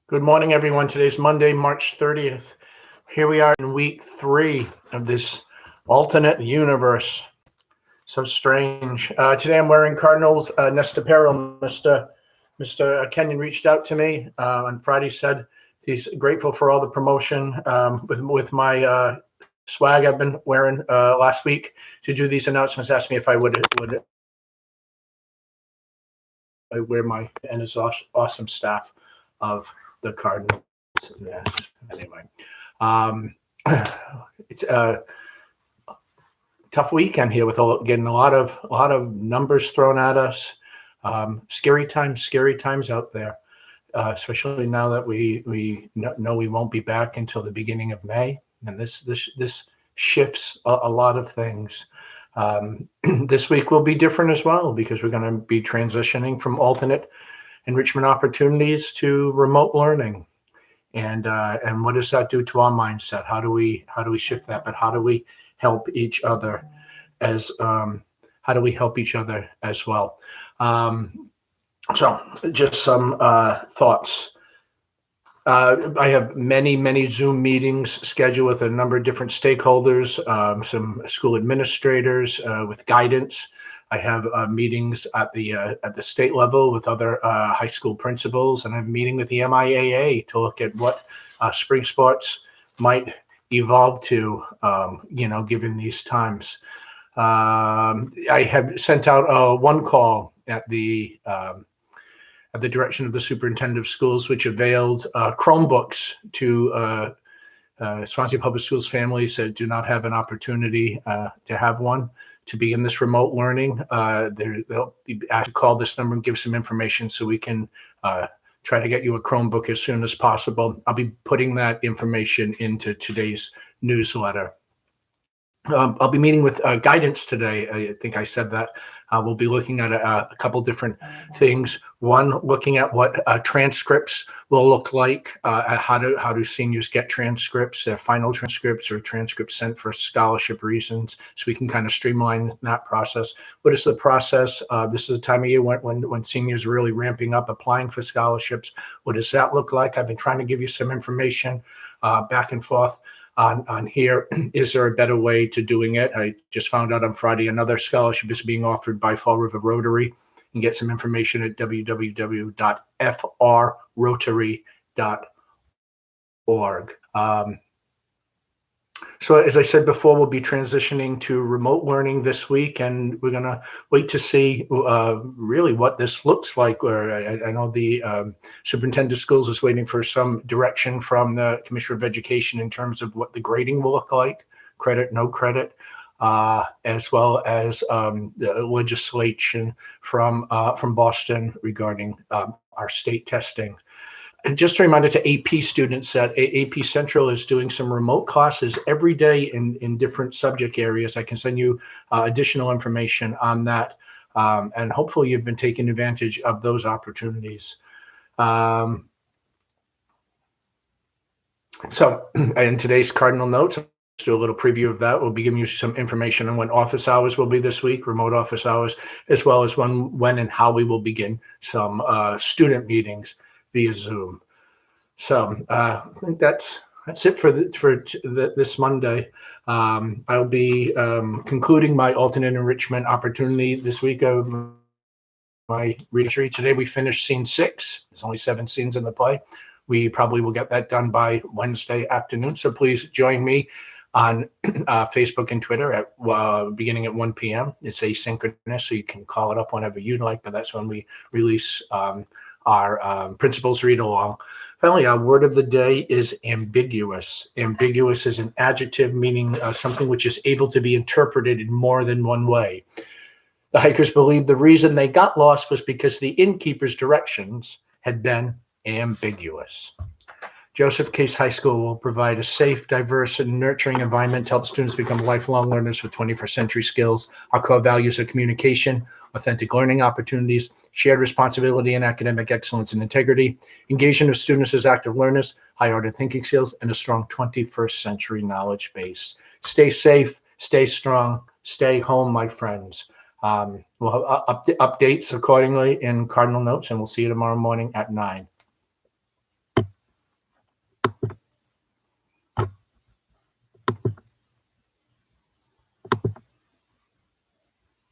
Good morning, everyone. Today's Monday, March 30th. Here we are in week 3 of this alternate universe. So strange. Today I'm wearing Cardinals Nest apparel. Mr. Kenyon reached out to me on Friday, said he's grateful for all the promotion with my swag I've been wearing last week to do these announcements. Asked me if I would wear my and his awesome staff of the Cardinals. Yeah. Anyway, it's a tough weekend here with getting a lot of numbers thrown at us. Scary times out there, especially now that we know we won't be back until the beginning of May, and this shifts a lot of things. This week will be different as well because we're going to be transitioning from alternate enrichment opportunities to remote learning. And what does that do to our mindset? How do we shift that? But how do we help each other as well? So just some thoughts. I have many Zoom meetings scheduled with a number of different stakeholders, some school administrators with guidance. I have meetings at the state level with other high school principals, and I'm meeting with the MIAA to look at what spring sports might evolve to, given these times. I have sent out one call at the direction of the superintendent of schools, which availed Chromebooks to Swansea Public Schools families that do not have an opportunity to have one to begin this remote learning. They'll be asked to call this number and give some information so we can try to get you a Chromebook as soon as possible. I'll be putting that information into today's newsletter. I'll be meeting with guidance today. I think I said that. We'll be looking at a couple different things. One, looking at what transcripts will look like. How do seniors get transcripts, final transcripts, or transcripts sent for scholarship reasons, so we can kind of streamline that process. What is the process? This is a time of year when seniors are really ramping up applying for scholarships. What does that look like? I've been trying to give you some information back and forth on here. Is there a better way to doing it? I just found out on Friday another scholarship is being offered by Fall River Rotary. You can get some information at www.frrotary.org. So as I said before, we'll be transitioning to remote learning this week, and we're going to wait to see really what this looks like. I know the superintendent of schools is waiting for some direction from the Commissioner of Education in terms of what the grading will look like, credit, no credit, as well as the legislation from Boston regarding our state testing. And just a reminder to AP students that AP Central is doing some remote classes every day in different subject areas. I can send you additional information on that. And hopefully you've been taking advantage of those opportunities. So in today's Cardinal Notes, let's do a little preview of that. We'll be giving you some information on when office hours will be this week, remote office hours, as well as when and how we will begin some student meetings via Zoom. So I think that's it for this Monday. I'll be concluding my alternate enrichment opportunity this week of my retreat. Today we finished scene 6. There's only 7 scenes in the play. We probably will get that done by Wednesday afternoon. So please join me on Facebook and Twitter at beginning at 1 p.m. It's asynchronous, so you can call it up whenever you'd like, but that's when we release our principals read along. Finally, our word of the day is ambiguous. Ambiguous is an adjective meaning something which is able to be interpreted in more than one way. The hikers believed the reason they got lost was because the innkeeper's directions had been ambiguous. Joseph Case High School will provide a safe, diverse, and nurturing environment to help students become lifelong learners with 21st century skills. Our core values are communication, authentic learning opportunities, shared responsibility and academic excellence and integrity, engagement of students as active learners, high-order thinking skills, and a strong 21st century knowledge base. Stay safe, stay strong, stay home, my friends. We'll have updates accordingly in Cardinal Notes, and we'll see you tomorrow morning at 9.